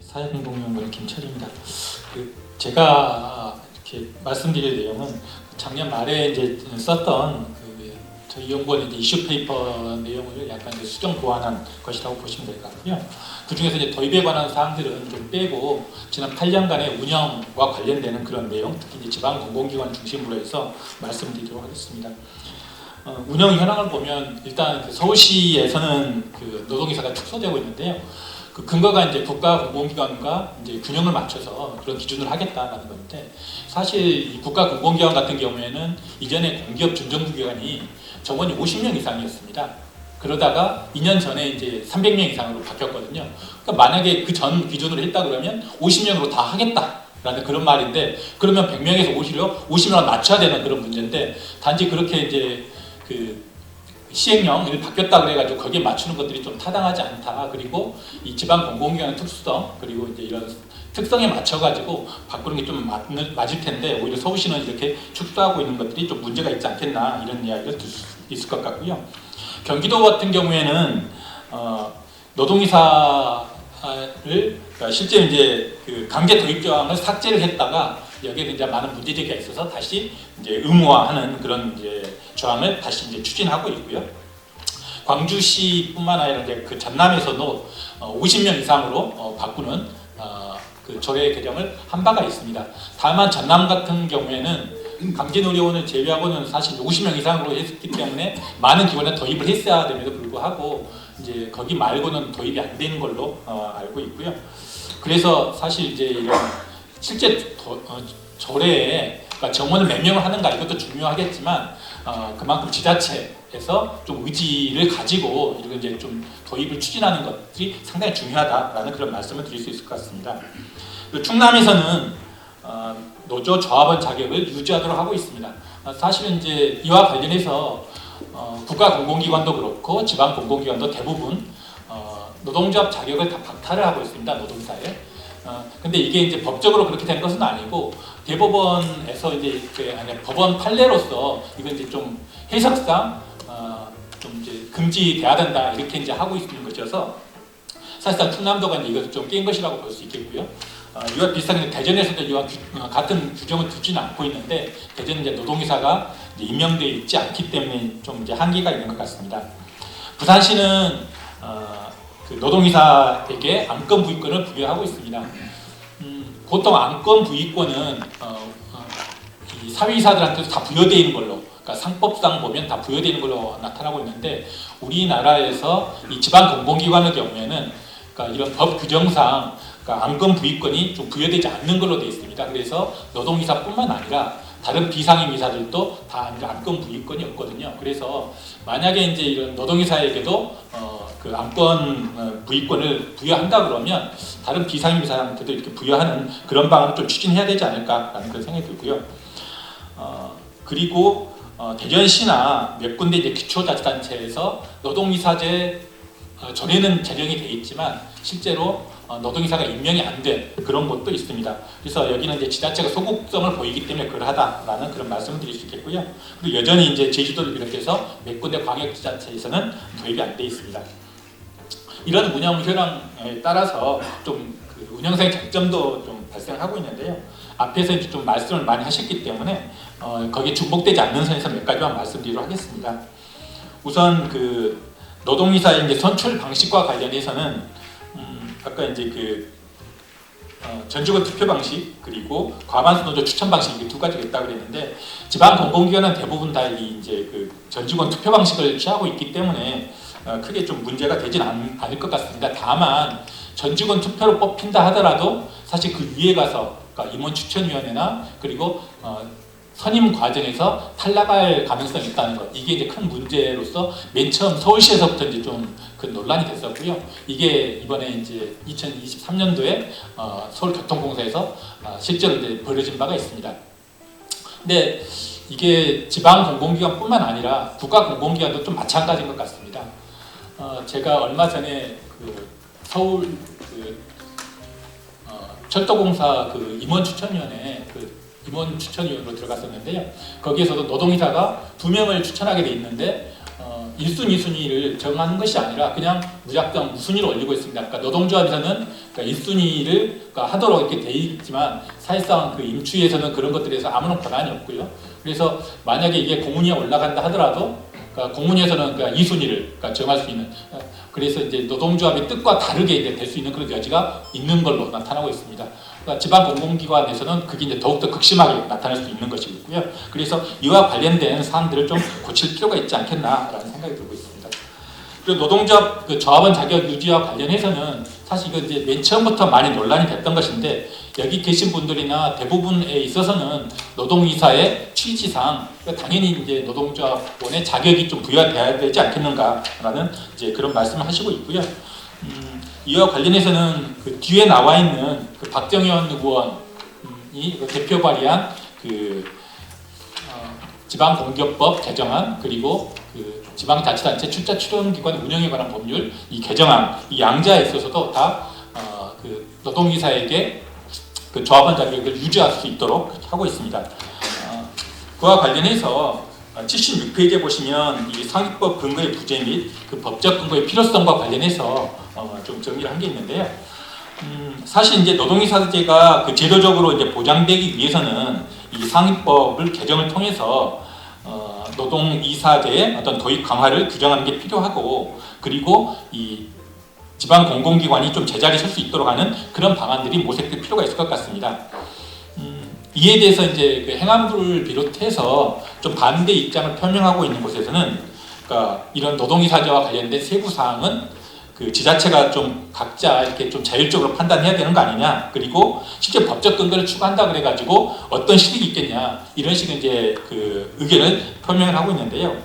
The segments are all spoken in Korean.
사회공동연구원 김철입니다. 제가 이렇게 말씀드릴 내용은 작년 말에 이제 썼던 저희 연구원의 이슈 페이퍼 내용을 약간 이제 수정 보완한 것이라고 보시면 될 것 같고요. 그 중에서 이제 도입에 관한 사항들은 좀 빼고 지난 8년간의 운영과 관련되는 그런 내용, 특히 이제 지방 공공기관 중심으로 해서 말씀드리도록 하겠습니다. 운영 현황을 보면 일단 서울시에서는 노동이사가 축소되고 있는데요. 그 근거가 이제 국가공공기관과 이제 균형을 맞춰서 그런 기준을 하겠다라는 건데, 사실 이 국가공공기관 같은 경우에는 이전에 공기업 준정부기관이 정원이 50명 이상이었습니다. 그러다가 2년 전에 이제 300명 이상으로 바뀌었거든요. 그러니까 만약에 그 전 기준으로 했다 그러면 50명으로 다 하겠다라는 그런 말인데, 그러면 100명에서 오히려 50명으로 낮춰야 되는 그런 문제인데, 단지 그렇게 이제 시행령이 바뀌었다 그래가지고 거기에 맞추는 것들이 좀 타당하지 않다. 그리고 이 지방 공공기관의 특수성, 그리고 이제 이런 특성에 맞춰가지고 바꾸는 게 좀 맞을 텐데, 오히려 서울시는 이렇게 축소하고 있는 것들이 좀 문제가 있지 않겠나, 이런 이야기를 들 수 있을 것 같고요. 경기도 같은 경우에는 노동이사를 그러니까 실제 이제 강제 도입 조항을 삭제를 했다가 여기에 이제 많은 문제제기가 있어서 다시 이제 의무화하는 그런 이제 조항을 다시 이제 추진하고 있고요. 광주시뿐만 아니라 이제 전남에서도 50명 이상으로 바꾸는 조례 개정을 한 바가 있습니다. 다만 전남 같은 경우에는 강제노조원을 제외하고는 사실 50명 이상으로 했기 때문에 많은 기관에 도입을 했어야 됨에도 불구하고 이제 거기 말고는 도입이 안 되는 걸로 알고 있고요. 그래서 사실 이제 이런 실제 조례에 그러니까 정원을 몇 명을 하는가 이것도 중요하겠지만 그만큼 지자체에서 좀 의지를 가지고 이런 이제 좀 도입을 추진하는 것들이 상당히 중요하다라는 그런 말씀을 드릴 수 있을 것 같습니다. 충남에서는 노조 조합원 자격을 유지하도록 하고 있습니다. 사실은 이제 이와 관련해서 국가 공공기관도 그렇고 지방 공공기관도 대부분 노동조합 자격을 다 박탈을 하고 있습니다. 노동사에. 근데 이게 이제 법적으로 그렇게 된 것은 아니고 대법원에서 이제 법원 판례로서 이건 이제 좀 해석상 좀 이제 금지돼야 된다 이렇게 이제 하고 있는 것이어서 사실상 충남도가 이제 이것을 좀 깬 것이라고 볼 수 있겠고요. 이와 비슷하게 대전에서도 이와 같은 규정을 두지는 않고 있는데, 대전은 이제 노동이사가 이제 임명되어 있지 않기 때문에 좀 이제 한계가 있는 것 같습니다. 부산시는 노동이사에게 안건 부의권을 부여하고 있습니다. 보통 안건 부의권은 이 사회이사들한테도 다 부여되어 있는 걸로, 그러니까 상법상 보면 다 부여되어 있는 걸로 나타나고 있는데, 우리나라에서 이 지방 공공기관의 경우에는 그러니까 이런 법 규정상 그러니까 안건 부의권이 좀 부여되지 않는 걸로 되어 있습니다. 그래서 노동이사뿐만 아니라 다른 비상임이사들도 다 안건 부의권이 없거든요. 그래서 만약에 이제 이런 노동이사에게도 안건 부의권을 부여한다 그러면 다른 비상임이사한테도 이렇게 부여하는 그런 방안을 좀 추진해야 되지 않을까라는 그런 생각이 들고요. 그리고 대전시나 몇 군데 이제 기초자치단체에서 노동이사제 전에는 제정이 돼 있지만 실제로 노동이사가 임명이 안 된 그런 곳도 있습니다. 그래서 여기는 이제 지자체가 소극성을 보이기 때문에 그러하다라는 그런 말씀을 드릴 수 있겠고요. 그리고 여전히 이제 제주도를 비롯해서 몇 군데 광역지자체에서는 도입이 안 돼 있습니다. 이런 운영 현황에 따라서 좀 운영상의 쟁점도 좀 발생하고 있는데요. 앞에서 이제 좀 말씀을 많이 하셨기 때문에 거기에 중복되지 않는 선에서 몇 가지만 말씀드리도록 하겠습니다. 우선 노동이사의 이제 선출 방식과 관련해서는 아까 이제 전직원 투표 방식 그리고 과반수 노조 추천 방식 이렇게 두 가지가 있다고 그랬는데, 지방 공공기관은 대부분 다 이제 전직원 투표 방식을 취하고 있기 때문에 크게 좀 문제가 되진 않을 것 같습니다. 다만 전직원 투표로 뽑힌다 하더라도 사실 그 위에 가서 그러니까 임원 추천위원회나 그리고 선임 과정에서 탈락할 가능성이 있다는 것, 이게 이제 큰 문제로서 맨 처음 서울시에서부터 이제 좀 논란이 됐었고요. 이게 이번에 이제 2023년도에 서울교통공사에서 실제로 이제 벌어진 바가 있습니다. 근데 이게 지방 공공기관뿐만 아니라 국가 공공기관도 좀 마찬가지인 것 같습니다. 제가 얼마 전에 서울 철도공사 임원 추천위원회 임원 추천위원으로 들어갔었는데요. 거기에서도 노동이사가 2명을 추천하게 돼 있는데 1순위, 2순위를 정하는 것이 아니라 그냥 무작정 무순위를 올리고 있습니다. 그러니까 노동조합에서는 그러니까 1순위를 그러니까 하도록 이렇게 돼 있지만 사실상 그 임추위에서는 그런 것들에 대해서 아무런 권한이 없고요. 그래서 만약에 이게 공문위에 올라간다 하더라도 그러니까 공문위에서는 그러니까 2순위를 그러니까 정할 수 있는 그래서 이제 노동조합의 뜻과 다르게 이제 될 수 있는 그런 여지가 있는 걸로 나타나고 있습니다. 그러니까 지방 공공기관에서는 그게 이제 더욱더 극심하게 나타날 수 있는 것이고요. 그래서 이와 관련된 사항들을 좀 고칠 필요가 있지 않겠나라는 생각이 들고 있습니다. 그리고 노동조합 그 조합원 자격 유지와 관련해서는 사실 이거 이제 맨 처음부터 많이 논란이 됐던 것인데 여기 계신 분들이나 대부분에 있어서는 노동이사의 취지상 당연히 이제 노동조합원의 자격이 좀 부여돼야 되지 않겠는가라는 이제 그런 말씀을 하시고 있고요. 이와 관련해서는 그 뒤에 나와 있는 그 박정현 의원이 대표 발의한 그 지방공기업법 개정안 그리고 그 지방자치단체 출자 출원기관 운영에 관한 법률 이 개정안 이 양자에 있어서도 다 그 노동이사에게 그 조합원 자격을 유지할 수 있도록 하고 있습니다. 그와 관련해서 76페이지에 보시면 이 상위법 근거의 부재 및 그 법적 근거의 필요성과 관련해서 좀 정리를 한 게 있는데요. 사실 이제 노동이사제가 그 제도적으로 이제 보장되기 위해서는 이 상위법을 개정을 통해서 노동이사제의 어떤 도입 강화를 규정하는 게 필요하고 그리고 이 지방 공공기관이 좀 제자리에 설 수 있도록 하는 그런 방안들이 모색될 필요가 있을 것 같습니다. 이에 대해서 이제 그 행안부를 비롯해서 좀 반대 입장을 표명하고 있는 곳에서는 그러니까 이런 노동이사제와 관련된 세부 사항은 그 지자체가 좀 각자 이렇게 좀 자율적으로 판단해야 되는 거 아니냐 그리고 실제 법적 근거를 추구한다 그래가지고 어떤 실익이 있겠냐 이런 식의 이제 그 의견을 표명을 하고 있는데요.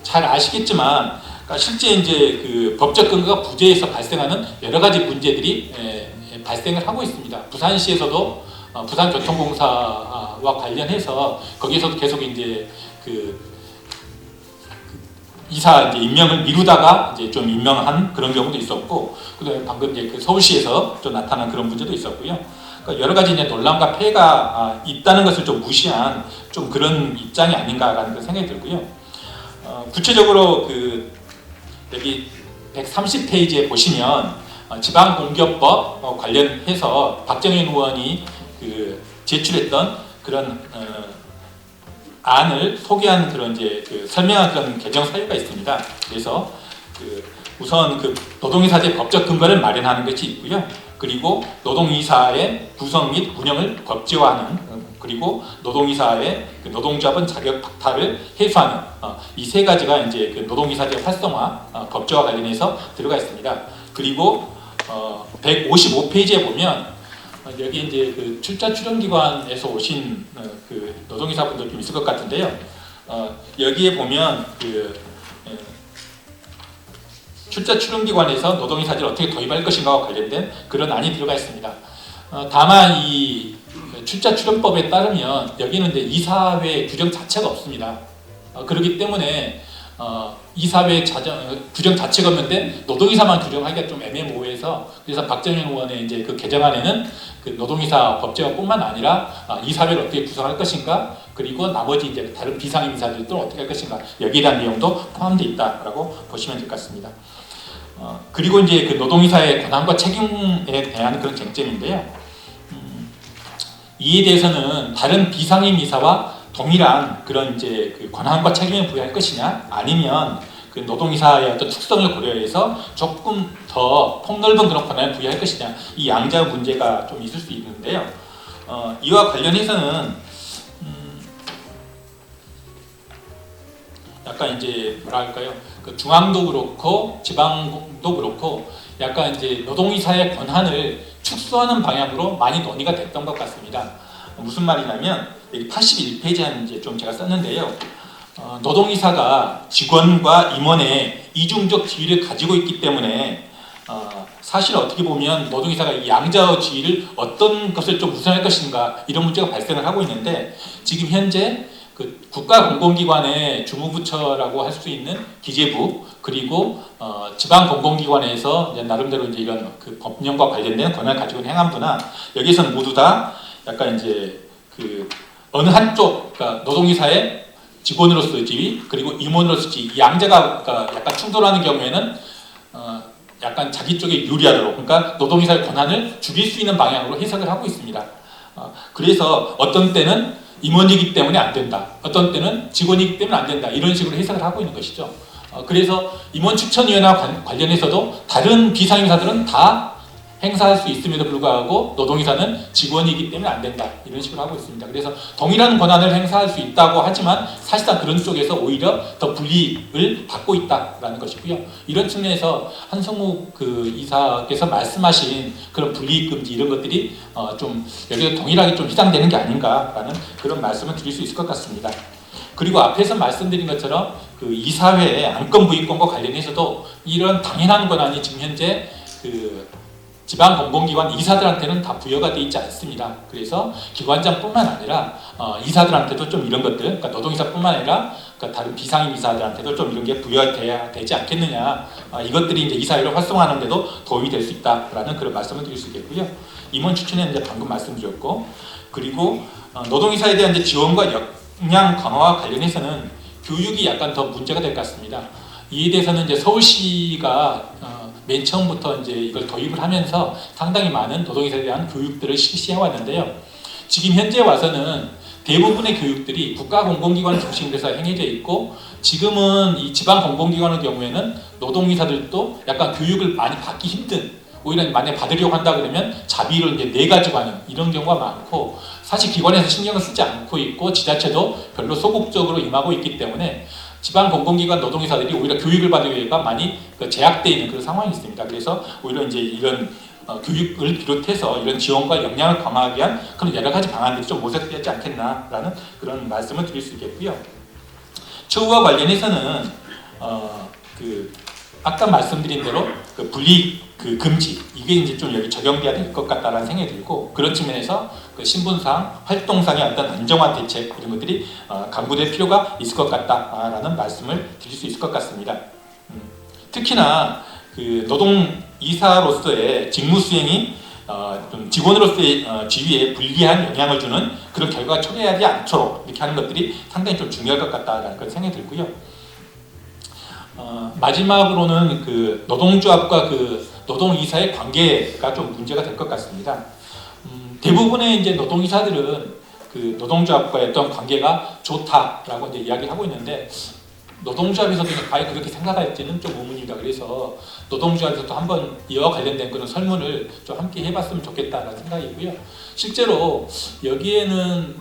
잘 아시겠지만 그러니까 실제 이제 그 법적 근거가 부재해서 발생하는 여러 가지 문제들이 발생을 하고 있습니다. 부산시에서도 부산교통공사와 관련해서 거기에서도 계속 이제 그 이사 이제 임명을 미루다가 이제 좀 임명한 그런 경우도 있었고, 그다음에 방금 이제 그 서울시에서 좀 나타난 그런 문제도 있었고요. 그러니까 여러 가지 이제 논란과 폐해가 있다는 것을 좀 무시한 좀 그런 입장이 아닌가라는 생각이 들고요. 구체적으로 그 여기 130페이지에 보시면 지방공기업법 관련해서 박정현 의원이 그 제출했던 그런 안을 소개한 그런 이제 그 설명한 그런 개정 사유가 있습니다. 그래서 그 우선 그 노동이사제 법적 근거를 마련하는 것이 있고요. 그리고 노동이사의 구성 및 운영을 법제화하는 그리고 노동이사의 그 노동조합원 자격 박탈을 해소하는 이 세 가지가 이제 그 노동이사제 활성화 법제화 관련해서 들어가 있습니다. 그리고 155페이지에 보면 여기 이제 그 출자 출원기관에서 오신 그 노동이사분들 좀 있을 것 같은데요. 여기에 보면 그 출자 출원기관에서 노동이사제를 어떻게 도입할 것인가와 관련된 그런 안이 들어가 있습니다. 다만 이 출자 출원법에 따르면 여기는 이제 이사회 규정 자체가 없습니다. 그렇기 때문에 이사회 규정 자체가 없는데 노동이사만 규정하기가 좀 애매모호해서 그래서 박정현 의원의 이제 그 개정안에는 그 노동이사 법제화뿐만 아니라 이사회를 어떻게 구성할 것인가 그리고 나머지 이제 다른 비상임사들도 어떻게 할 것인가 여기에 대한 내용도 포함되어 있다라고 보시면 될 것 같습니다. 그리고 이제 그 노동이사의 권한과 책임에 대한 그런 쟁점인데요. 이에 대해서는 다른 비상임이사와 동일한 그런 이제 그 권한과 책임을 부여할 것이냐 아니면 그 노동이사의 어떤 특성을 고려해서 조금 더 폭넓은 그런 권한을 부여할 것이냐 이 양자 문제가 좀 있을 수 있는데요. 이와 관련해서는 약간 이제 뭐랄까요 그 중앙도 그렇고 지방도 그렇고 약간 이제 노동이사의 권한을 축소하는 방향으로 많이 논의가 됐던 것 같습니다. 무슨 말이냐면 여기 81페이지에 이제 좀 제가 썼는데요. 노동이사가 직원과 임원의 이중적 지위를 가지고 있기 때문에 사실 어떻게 보면 노동이사가 이 양자 지위를 어떤 것을 좀 우선할 것인가 이런 문제가 발생을 하고 있는데 지금 현재 그 국가공공기관의 주무부처라고 할 수 있는 기재부 그리고 지방공공기관에서 이제 나름대로 이제 이런 그 법령과 관련된 권한을 가지고 있는 행안부나 여기서는 모두 다 약간 이제 그 어느 한쪽 그러니까 노동이사의 직원으로서 지위 그리고 임원으로서 지위 이 양자가 약간 충돌하는 경우에는 약간 자기 쪽에 유리하도록 그러니까 노동이사의 권한을 줄일 수 있는 방향으로 해석을 하고 있습니다. 그래서 어떤 때는 임원이기 때문에 안 된다. 어떤 때는 직원이기 때문에 안 된다. 이런 식으로 해석을 하고 있는 것이죠. 그래서 임원 추천위원회와 관련해서도 다른 비상임사들은 다 행사할 수 있음에도 불구하고 노동이사는 직원이기 때문에 안 된다. 이런 식으로 하고 있습니다. 그래서 동일한 권한을 행사할 수 있다고 하지만 사실상 그런 쪽에서 오히려 더 불이익을 받고 있다라는 것이고요. 이런 측면에서 한성욱 이사께서 말씀하신 그런 불이익 금지 이런 것들이 좀 여기서 동일하게 좀 해당되는 게 아닌가라는 그런 말씀을 드릴 수 있을 것 같습니다. 그리고 앞에서 말씀드린 것처럼 그 이사회의 안건 부의권과 관련해서도 이런 당연한 권한이 지금 현재 지방 공공기관 이사들한테는 다 부여가 되어 있지 않습니다. 그래서 기관장뿐만 아니라 이사들한테도 좀 이런 것들, 그러니까 노동이사뿐만 아니라 그러니까 다른 비상임 이사들한테도 좀 이런 게 부여돼야 되지 않겠느냐. 이것들이 이제 이사회를 활성화하는데도 도움이 될 수 있다라는 그런 말씀을 드릴 수 있겠고요. 임원 추천에는 이제 방금 말씀드렸고, 그리고 노동이사에 대한 이제 지원과 역량 강화와 관련해서는 교육이 약간 더 문제가 될 것 같습니다. 이에 대해서는 이제 서울시가 맨 처음부터 이제 이걸 도입을 하면서 상당히 많은 노동이사에 대한 교육들을 실시해 왔는데요. 지금 현재 와서는 대부분의 교육들이 국가 공공기관 중심으로 해서 행해져 있고, 지금은 이 지방 공공기관의 경우에는 노동이사들도 약간 교육을 많이 받기 힘든, 오히려 만약에 받으려고 한다 그러면 자비를 이제 내가지고 하는 이런 경우가 많고, 사실 기관에서 신경을 쓰지 않고 있고 지자체도 별로 소극적으로 임하고 있기 때문에 지방 공공기관 노동이사들이 오히려 교육을 받는 기회가 많이 제약되어 있는 그런 상황이 있습니다. 그래서 오히려 이제 이런 교육을 비롯해서 이런 지원과 역량을 강화하기 위한 그런 여러 가지 방안들이 좀 모색되지 않겠나라는 그런 말씀을 드릴 수 있겠고요. 처우와 관련해서는 아까 말씀드린 대로 불이익 금지 이게 이제 좀 여기 적용돼야 될 것 같다라는 생각이 들고, 그런 측면에서 신분상 활동상의 어떤 안정화 대책 이런 것들이 강구될 필요가 있을 것 같다라는 말씀을 드릴 수 있을 것 같습니다. 특히나 노동이사로서의 직무 수행이 좀 직원으로서의 지위에 불리한 영향을 주는 그런 결과가 초래하지 않도록 이렇게 하는 것들이 상당히 좀 중요할 것 같다라는 그런 생각이 들고요. 마지막으로는 노동조합과 노동이사의 관계가 좀 문제가 될 것 같습니다. 대부분의 이제 노동이사들은 노동조합과의 어떤 관계가 좋다라고 이제 이야기를 하고 있는데, 노동조합에서도 과연 그렇게 생각할지는 좀 의문입니다. 그래서 노동조합에서도 한번 이와 관련된 그런 설문을 좀 함께 해봤으면 좋겠다라는 생각이고요. 실제로 여기에는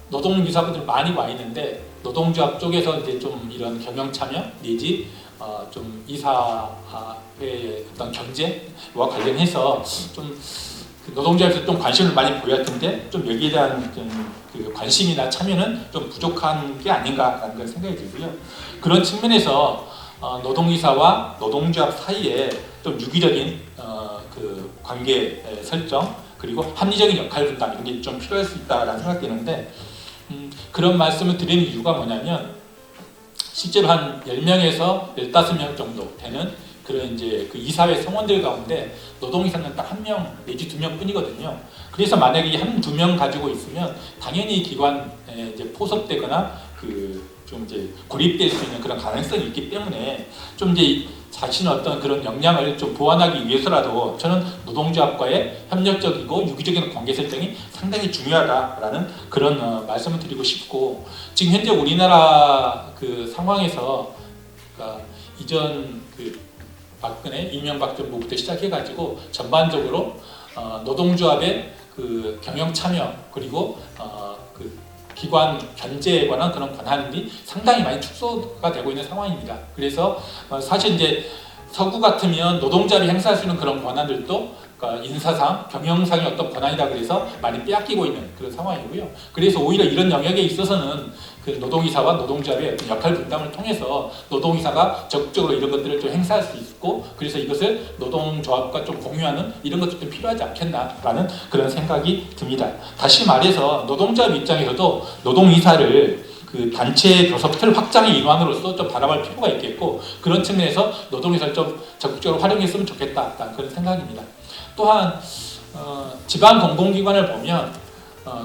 노동이사분들 많이 와 있는데, 노동조합 쪽에서 이제 좀 이런 경영 참여 내지 좀 이사회의 어떤 경제와 관련해서 좀 노동조합에서 좀 관심을 많이 보여야 할 텐데, 좀 여기에 대한 좀 관심이나 참여는 좀 부족한 게 아닌가라는 그런 생각이 들고요. 그런 측면에서 노동이사와 노동조합 사이에 좀 유기적인 관계 설정 그리고 합리적인 역할 분담 이런 게 좀 필요할 수 있다라는 생각이 드는데, 그런 말씀을 드리는 이유가 뭐냐면, 실제로 한 10명에서 15명 정도 되는 그런 이제 이사회 성원들 가운데 노동이사는 딱 1명 내지 2명 뿐이거든요. 그래서 만약에 한 2명 가지고 있으면 당연히 기관에 이제 포섭되거나 좀 이제 고립될 수 있는 그런 가능성이 있기 때문에 좀 이제 자신의 어떤 그런 역량을 좀 보완하기 위해서라도 저는 노동조합과의 협력적이고 유기적인 관계 설정이 상당히 중요하다라는 그런 말씀을 드리고 싶고, 지금 현재 우리나라 상황에서 이전 박근혜, 이명박 정부부터 시작해가지고 전반적으로 노동조합의 경영 참여 그리고 기관 견제에 관한 그런 권한이 상당히 많이 축소가 되고 있는 상황입니다. 그래서 사실 이제 서구 같으면 노동조합이 행사할 수 있는 그런 권한들도 인사상, 경영상의 어떤 권한이다 그래서 많이 빼앗기고 있는 그런 상황이고요. 그래서 오히려 이런 영역에 있어서는 노동이사와 노동조합의 어떤 역할 분담을 통해서 노동이사가 적극적으로 이런 것들을 좀 행사할 수 있고, 그래서 이것을 노동조합과 좀 공유하는 이런 것도 좀 필요하지 않겠나라는 그런 생각이 듭니다. 다시 말해서 노동조합 입장에서도 노동이사를 단체 교섭 틀 확장의 일환으로서 좀 바라볼 필요가 있겠고, 그런 측면에서 노동이사를 좀 적극적으로 활용했으면 좋겠다 그런 생각입니다. 또한 지방 공공기관을 보면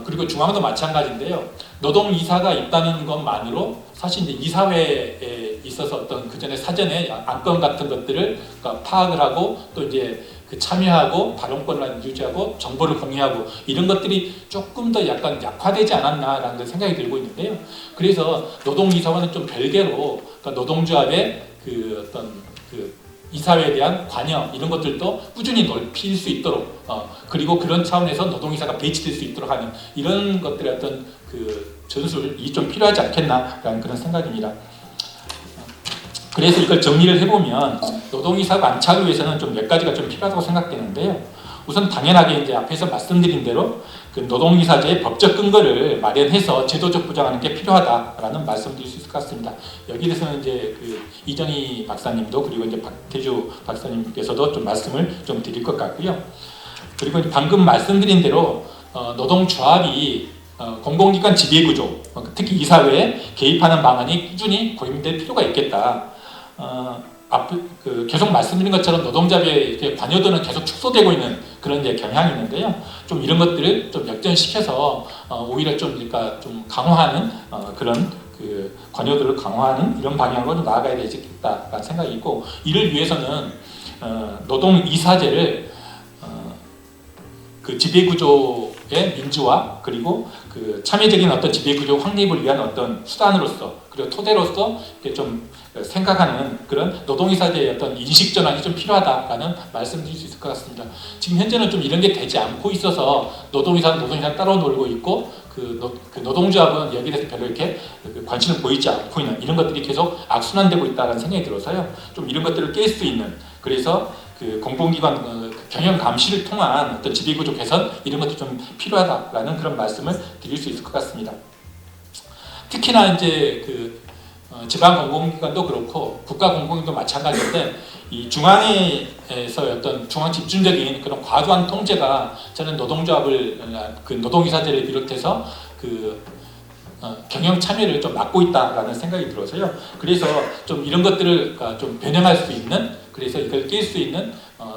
그리고 중앙도 마찬가지인데요. 노동이사가 있다는 것만으로 사실 이제 이사회에 있어서 어떤 그 전에 사전에 안건 같은 것들을 그러니까 파악을 하고 또 이제 그 참여하고 발언권을 유지하고 정보를 공유하고 이런 것들이 조금 더 약간 약화되지 않았나라는 생각이 들고 있는데요. 그래서 노동이사와는 좀 별개로 그러니까 노동조합의 그 어떤 그 이사회에 대한 관여 이런 것들도 꾸준히 넓힐 수 있도록 그리고 그런 차원에서 노동이사가 배치될 수 있도록 하는 이런 것들의 어떤 그 전술이 좀 필요하지 않겠나라는 그런 생각입니다. 그래서 이걸 정리를 해보면 노동이사가 안착을 위해서는 좀 몇 가지가 좀 필요하다고 생각되는데요. 우선 당연하게 이제 앞에서 말씀드린 대로 그 노동이사제의 법적 근거를 마련해서 제도적 보장하는 게 필요하다라는 말씀드릴 수 있을 것 같습니다. 여기에 대해서는 이제 그 이정희 박사님도 그리고 이제 박태주 박사님께서도 좀 말씀을 좀 드릴 것 같고요. 그리고 방금 말씀드린 대로 노동조합이 공공기관 지배구조, 특히 이사회에 개입하는 방안이 꾸준히 고민될 필요가 있겠다. 계속 말씀드린 것처럼 노동자의 관여도는 계속 축소되고 있는 그런 이제 경향이 있는데요. 좀 이런 것들을 좀 역전시켜서 오히려 좀 그러니까 좀 강화하는 그런 그 관여도를 강화하는 이런 방향으로 나아가야 되겠다라는 생각이 있고 이를 위해서는 노동 이사제를 그 지배구조의 민주화 그리고 그 참여적인 어떤 지배구조 확립을 위한 어떤 수단으로서 그리고 토대로서 이렇게 좀 생각하는 그런 노동이사제의 어떤 인식 전환이 좀 필요하다라는 말씀드릴 수 있을 것 같습니다. 지금 현재는 좀 이런 게 되지 않고 있어서 노동이사는 따로 놀고 있고 그 노동조합은 여기에 대해서 별로 이렇게 관심을 보이지 않고 있는 이런 것들이 계속 악순환되고 있다는 생각이 들어서요. 좀 이런 것들을 깰 수 있는 그래서 그 공공기관 경영 감시를 통한 어떤 지배구조 개선 이런 것도 좀 필요하다라는 그런 말씀을 드릴 수 있을 것 같습니다. 특히나 이제 그 지방 공공기관도 그렇고 국가 공공기관도 마찬가지인데 이 중앙에서 어떤 중앙 집중적인 그런 과도한 통제가 저는 노동조합을 그 노동이사제를 비롯해서 그 경영 참여를 좀 막고 있다라는 생각이 들어서요. 그래서 좀 이런 것들을 좀 변형할 수 있는 그래서 이걸 깰 수 있는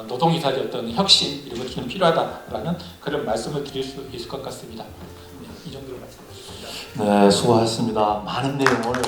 노동이사제 어떤 혁신 이런 것이 좀 필요하다라는 그런 말씀을 드릴 수 있을 것 같습니다. 이 정도로 말씀드리겠습니다. 네, 수고하셨습니다. 많은 내용을